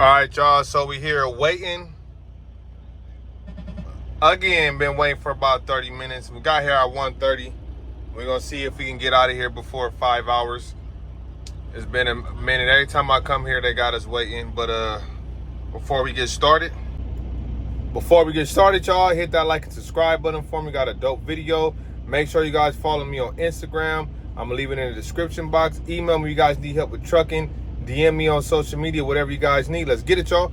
Alright, y'all, so we here waiting. Again, been waiting for about 30 minutes. We got here at 1:30. We're gonna see if we can get out of here before 5 hours. It's been a minute. Every time I come here, they got us waiting. But before we get started, y'all, hit that like and subscribe button for me. Got a dope video. Make sure you guys follow me on Instagram. I'm gonna leave it in the description box. Email me if you guys need help with trucking. DM me on social media, whatever you guys need. Let's get it, y'all.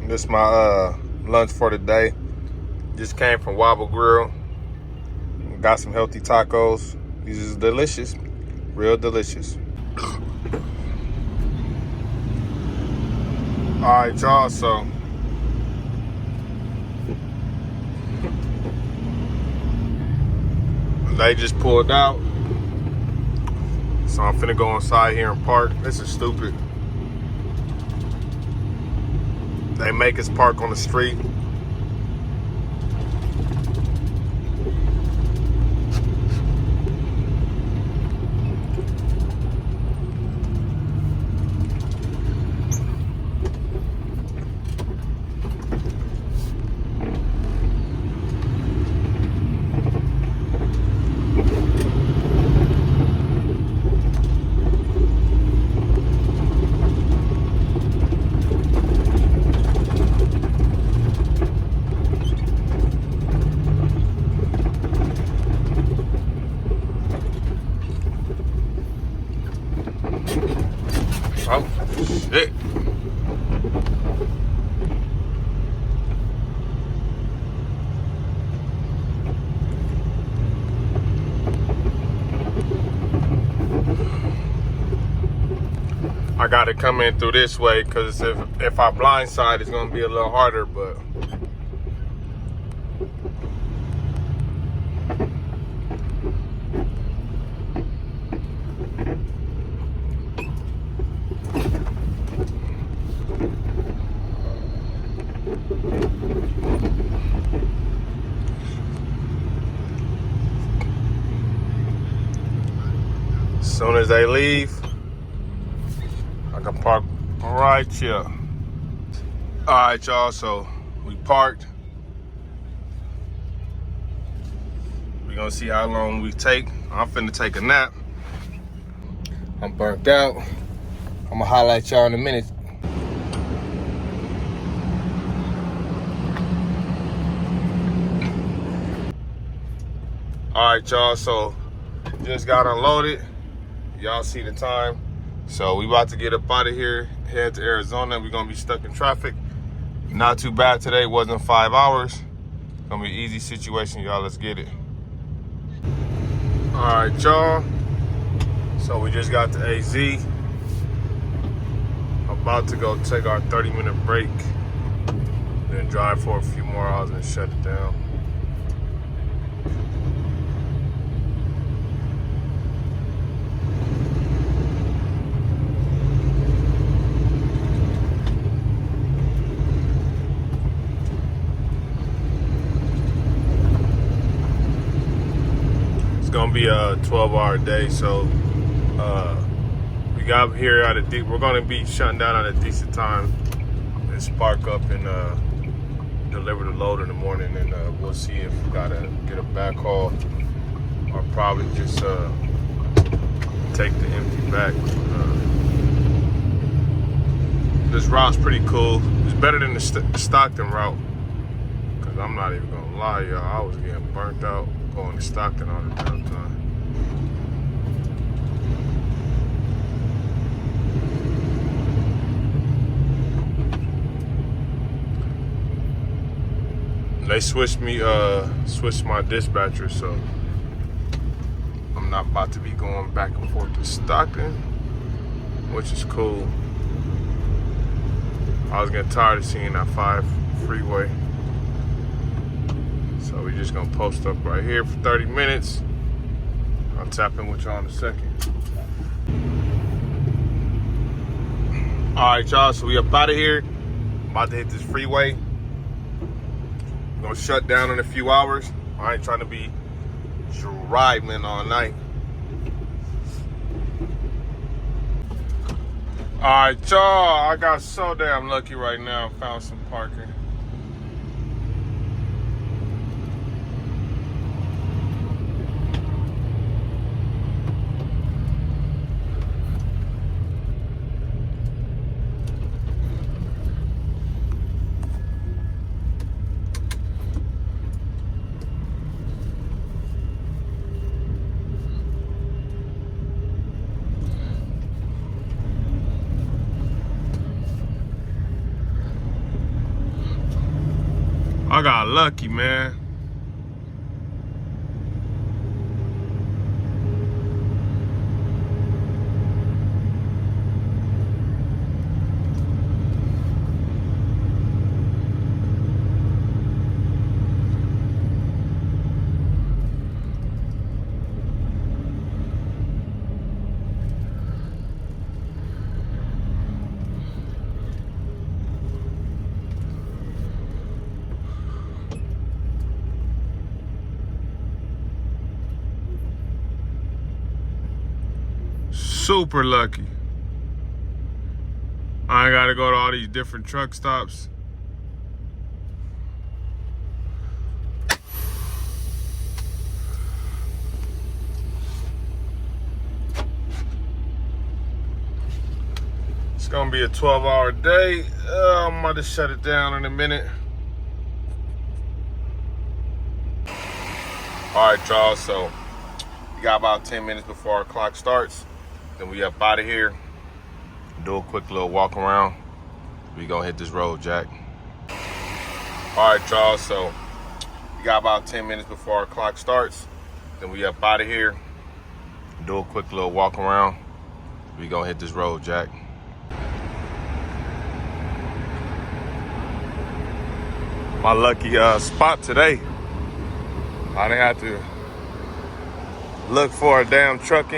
This is my lunch for the day. Just came from Wobble Grill. Got some healthy tacos. These is delicious, real delicious. All right, y'all, so they just pulled out. So I'm finna go inside here and park. This is stupid. They make us park on the street. Oh, shit. I gotta come in through this way because if I blindside, it's gonna be a little harder, but as soon as they leave, I can park right here. All right, y'all, so we parked. We're gonna see how long we take. I'm finna take a nap. I'm burnt out. I'm gonna highlight y'all in a minute. All right, y'all, so just got unloaded. Y'all see the time. So we about to get up out of here, head to Arizona. We're gonna be stuck in traffic. Not too bad today, wasn't 5 hours. Gonna be an easy situation, y'all, let's get it. All right, y'all. So we just got to AZ. About to go take our 30-minute break, then drive for a few more hours and shut it down. Gonna be a 12-hour day, so we got here at we're gonna be shutting down at a decent time and spark up and deliver the load in the morning, and we'll see if we gotta get a backhaul or probably just take the empty back. This route's pretty cool. It's better than the Stockton route, because I'm not even gonna lie, y'all, I was getting burnt out going to Stockton all the damn time. They switched my dispatcher, so I'm not about to be going back and forth to Stockton, which is cool. I was getting tired of seeing that 5 freeway. So we're just gonna post up right here for 30 minutes. I'll tap in with y'all in a second. All right, y'all, so we up out of here. About to hit this freeway. We're gonna shut down in a few hours. I ain't trying to be driving all night. All right, y'all. I got so damn lucky right now. Found some parking. I got lucky, man. Super lucky. I gotta go to all these different truck stops. It's gonna be a 12-hour day. I'm about to shut it down in a minute. All right, y'all, so we got about 10 minutes before our clock starts. Then we up out of here. Do a quick little walk around. We gonna hit this road, Jack. All right, y'all, so we got about 10 minutes before our clock starts. Then we up out of here. Do a quick little walk around. We gonna hit this road, Jack. My lucky spot today. I didn't have to look for a damn truck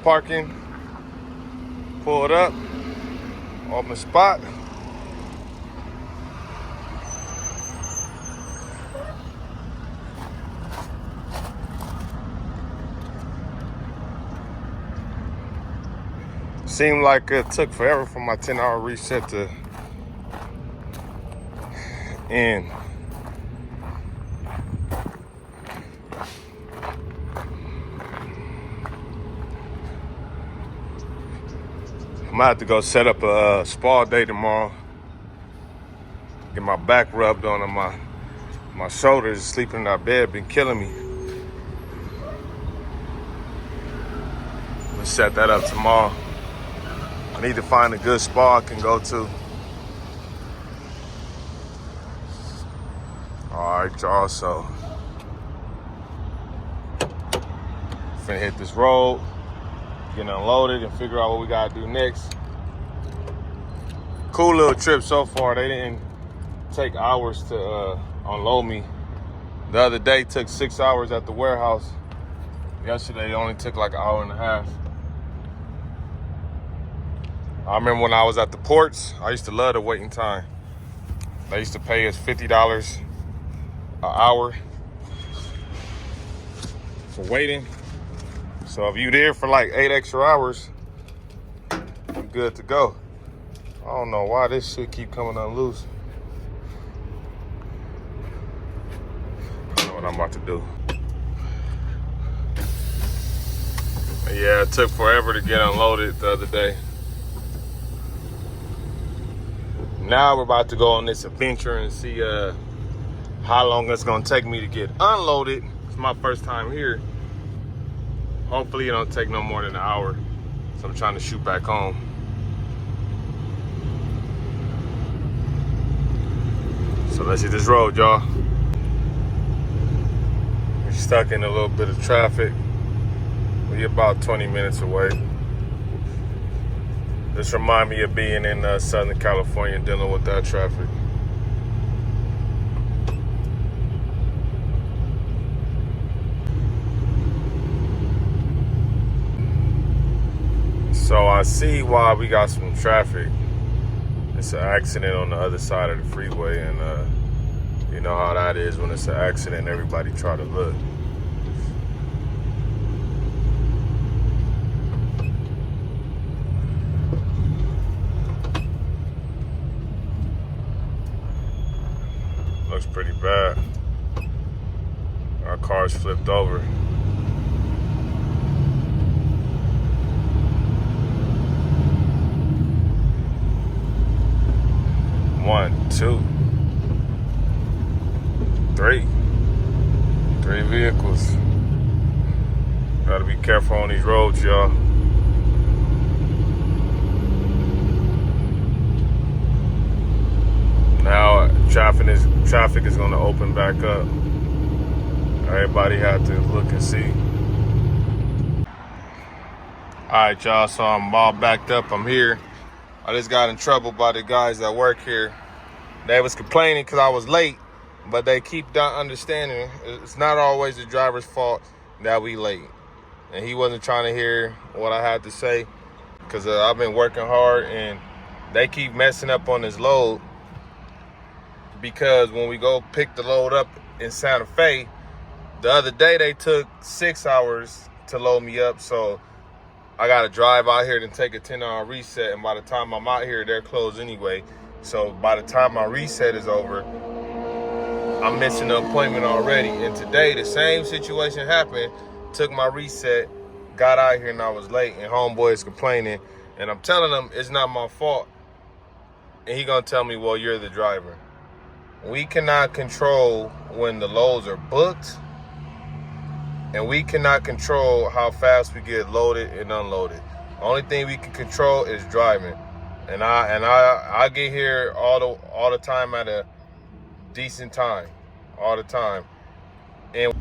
parking. Pulled up on the spot. Seemed like it took forever for my 10-hour reset to end. I'm gonna have to go set up a spa day tomorrow. Get my back rubbed on and my shoulders. Sleeping in our bed been killing me. We'll set that up tomorrow. I need to find a good spa I can go to. All right, y'all, so finna hit this road, get unloaded, and figure out what we gotta do next. Cool little trip so far. They didn't take hours to unload me. The other day took 6 hours at the warehouse. Yesterday it only took like an hour and a half. I remember when I was at the ports, I used to love the waiting time. They used to pay us $50 an hour for waiting. So if you there for like 8 extra hours, you're good to go. I don't know why this shit keep coming unloose. I know what I'm about to do. But yeah, it took forever to get unloaded the other day. Now we're about to go on this adventure and see how long it's gonna take me to get unloaded. It's my first time here. Hopefully it don't take no more than an hour. So I'm trying to shoot back home. So let's hit this road, y'all. We're stuck in a little bit of traffic. We're about 20 minutes away. This reminds me of being in Southern California dealing with that traffic. So I see why we got some traffic. It's an accident on the other side of the freeway, and you know how that is when it's an accident, everybody try to look. pretty bad. Our car's flipped over. One, two, three vehicles. Gotta be careful on these roads, y'all. Now traffic is gonna open back up. Everybody had to look and see. All right, y'all, so I'm all backed up. I'm here. I just got in trouble by the guys that work here. They was complaining because I was late, but they keep not understanding it's not always the driver's fault that we late. And he wasn't trying to hear what I had to say because I've been working hard, and they keep messing up on this load because when we go pick the load up in Santa Fe, the other day they took 6 hours to load me up, so I got to drive out here and take a 10-hour reset, and by the time I'm out here, they're closed anyway. So by the time my reset is over, I'm missing the appointment already. And today, the same situation happened. Took my reset, got out here, and I was late, and homeboy is complaining. And I'm telling him it's not my fault. And he gonna tell me, well, you're the driver. We cannot control when the loads are booked, and we cannot control how fast we get loaded and unloaded. The only thing we can control is driving. And I get here all the time at a decent time, all the time. And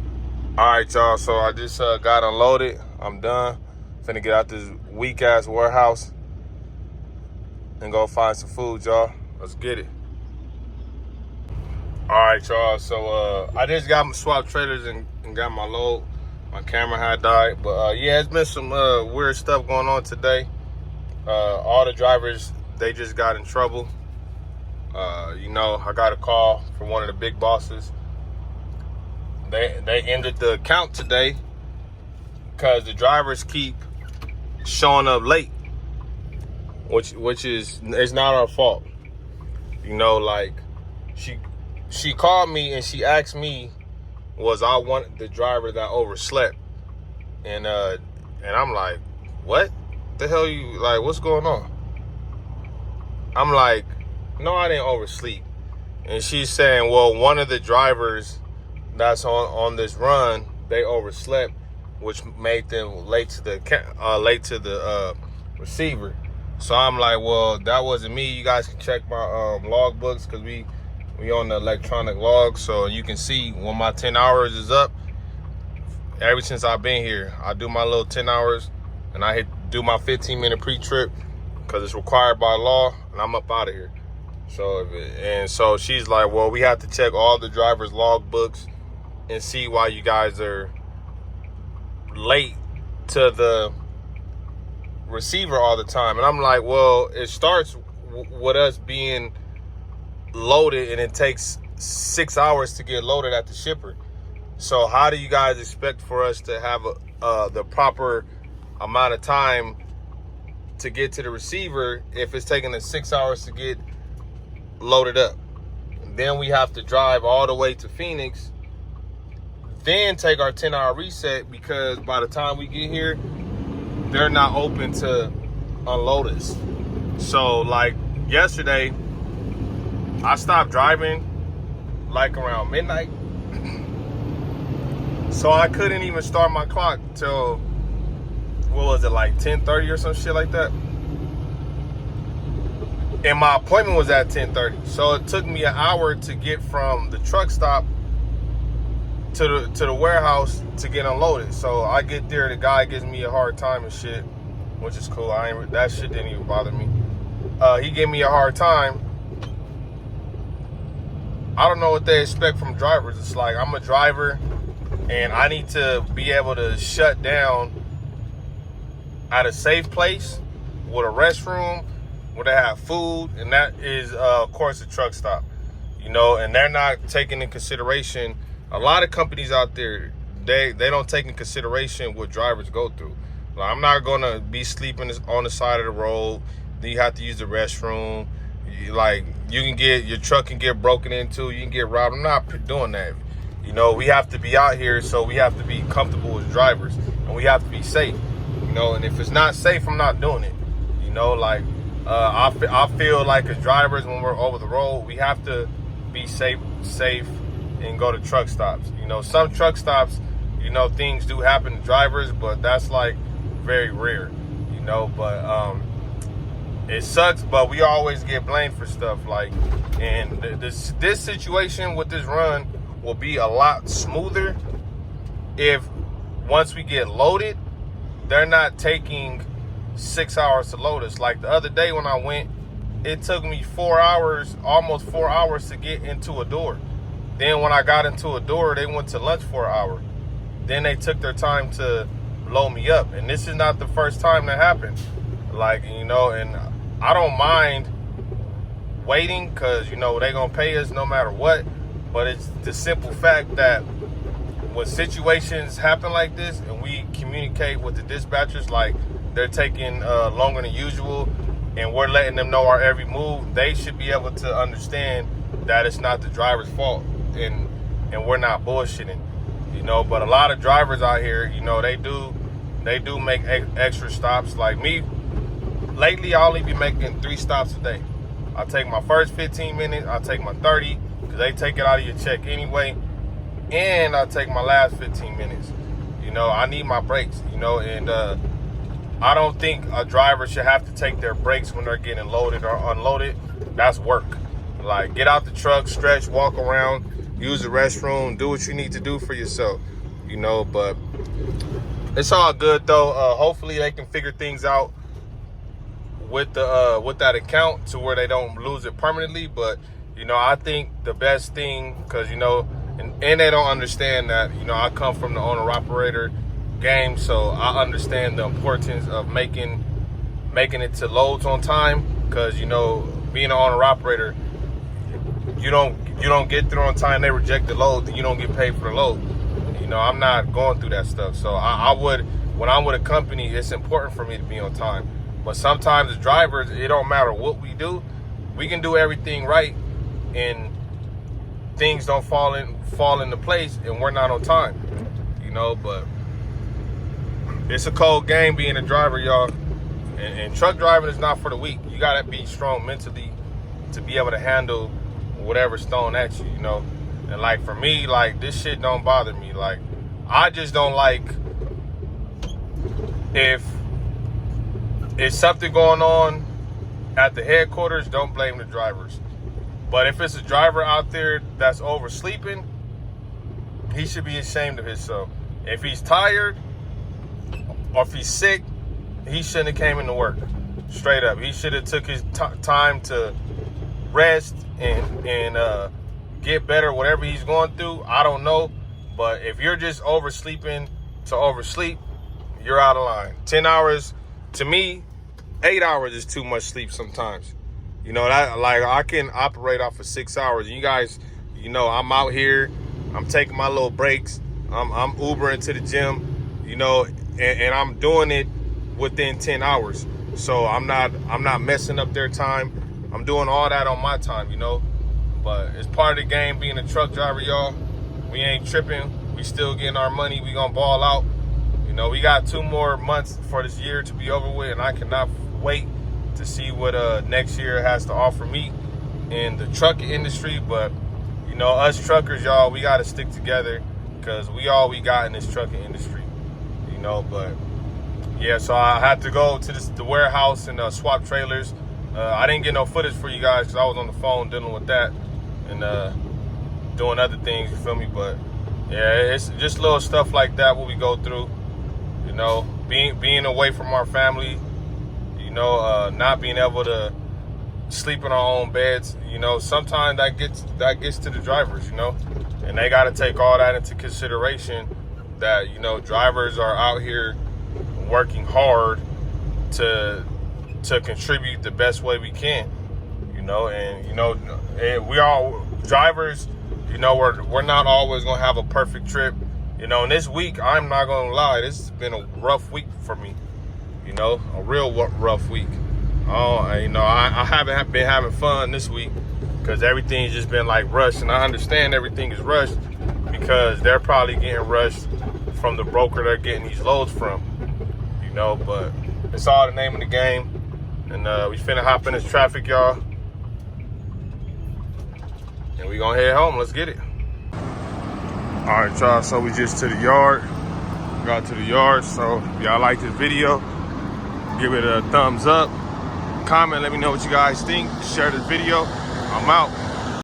all right, y'all. So I just got unloaded. I'm done. Finna get out this weak ass warehouse and go find some food, y'all. Let's get it. All right, y'all. So I just got my swap trailers and got my load. My camera had died, but yeah, it's been some weird stuff going on today. All the drivers, they just got in trouble. You know, I got a call from one of the big bosses. They ended the account today because the drivers keep showing up late, which is, it's not our fault. You know, like she called me and she asked me, was I the driver that overslept? And I'm like, what the hell you, like, what's going on? I'm like, no, I didn't oversleep. And she's saying, well, one of the drivers that's on this run, they overslept, which made them late to the receiver. So I'm like, well, that wasn't me. You guys can check my log books because we on the electronic log, so you can see when my 10 hours is up. Ever since I've been here, I do my little 10 hours and I do my 15-minute pre-trip because it's required by law, and I'm up out of here. So she's like, well, we have to check all the drivers' log books and see why you guys are late to the receiver all the time. And I'm like, well, it starts with us being loaded, and it takes 6 hours to get loaded at the shipper. So how do you guys expect for us to have the proper amount of time to get to the receiver if it's taking us 6 hours to get loaded up? Then we have to drive all the way to Phoenix, then take our 10-hour reset, because by the time we get here, they're not open to unload us. So like yesterday, I stopped driving like around midnight. So I couldn't even start my clock till, what was it, like 10:30 or some shit like that? And my appointment was at 10:30. So it took me an hour to get from the truck stop to the warehouse to get unloaded. So I get there, the guy gives me a hard time and shit, which is cool. That shit didn't even bother me. He gave me a hard time. I don't know what they expect from drivers. It's like, I'm a driver and I need to be able to shut down at a safe place with a restroom where they have food, and that is of course a truck stop, you know. And they're not taking in consideration, a lot of companies out there, they don't take in consideration what drivers go through. Like, I'm not gonna be sleeping on the side of the road, then you have to use the restroom, Like, your truck can get broken into, you can get robbed. I'm not doing that. You know, we have to be out here, so we have to be comfortable as drivers, and we have to be safe. You know, and if it's not safe, I'm not doing it. You know, like, I feel like as drivers, when we're over the road, we have to be safe and go to truck stops. You know, some truck stops, you know, things do happen to drivers, but that's like very rare, you know. But it sucks, but we always get blamed for stuff. Like, and this situation with this run will be a lot smoother if once we get loaded, they're not taking 6 hours to load us. Like the other day when I went, it took me 4 hours, almost 4 hours to get into a door. Then when I got into a door, they went to lunch for an hour. Then they took their time to load me up. And this is not the first time that happened. Like, you know, and I don't mind waiting because, you know, they're going to pay us no matter what. But it's the simple fact that when situations happen like this and we communicate with the dispatchers, like they're taking longer than usual and we're letting them know our every move, they should be able to understand that it's not the driver's fault and we're not bullshitting, you know. But a lot of drivers out here, you know, they do make extra stops. Like me, lately I'll only be making 3 stops a day. I'll take my first 15 minutes, I'll take my 30, because they take it out of your check anyway, and I'll take my last 15 minutes. You know, I need my breaks, you know, and I don't think a driver should have to take their breaks when they're getting loaded or unloaded. That's work. Like, get out the truck, stretch, walk around, use the restroom, do what you need to do for yourself, you know. But it's all good though. Hopefully they can figure things out with that account to where they don't lose it permanently. But, you know, I think the best thing, because, you know, and they don't understand that, you know, I come from the owner-operator game, so I understand the importance of making it to loads on time. Because, you know, being an owner-operator, you don't get through on time, they reject the load, then you don't get paid for the load. You know, I'm not going through that stuff. So I would, when I'm with a company, it's important for me to be on time. But sometimes as drivers, it don't matter what we do, we can do everything right and things don't fall into place and we're not on time, you know. But it's a cold game being a driver, y'all. And truck driving is not for the weak. You gotta be strong mentally to be able to handle whatever's thrown at you, you know. And like for me, like this shit don't bother me. Like I just don't like if it's something going on at the headquarters, don't blame the drivers. But if it's a driver out there that's oversleeping, he should be ashamed of himself. If he's tired or if he's sick, he shouldn't have came into work. Straight up. He should have took his time to rest and get better, whatever he's going through. I don't know. But if you're just oversleeping to oversleep, you're out of line. 10 hours, to me, 8 hours is too much sleep sometimes. You know, that, like, I can operate off of 6 hours. You guys, you know, I'm out here, I'm taking my little breaks, I'm Ubering to the gym, you know, and I'm doing it within 10 hours. So I'm not messing up their time. I'm doing all that on my time, you know. But it's part of the game being a truck driver, y'all. We ain't tripping. We still getting our money. We gonna ball out. You know, we got 2 more months for this year to be over with, and I cannot wait to see what next year has to offer me in the trucking industry. But, you know, us truckers, y'all, we got to stick together because we got in this trucking industry, you know. But, yeah, so I had to go to the warehouse and swap trailers. I didn't get no footage for you guys because I was on the phone dealing with that and doing other things, you feel me? But, yeah, it's just little stuff like that what we go through, you know, being away from our family, you know, not being able to sleep in our own beds, you know. Sometimes that gets to the drivers, you know, and they got to take all that into consideration, that, you know, drivers are out here working hard to contribute the best way we can, you know. And, you know, we all drivers, you know, we're not always gonna have a perfect trip, you know. And this week, I'm not gonna lie, this has been a rough week for me, you know, a real rough week. Oh, you know, I haven't been having fun this week because everything's just been like rushed, and I understand everything is rushed because they're probably getting rushed from the broker they're getting these loads from, you know, but it's all the name of the game. And we finna hop in this traffic, y'all, and we gonna head home. Let's get it. All right, y'all, so we just to the yard. Got to the yard, so if y'all like this video, give it a thumbs up. Comment, let me know what you guys think. Share this video. I'm out.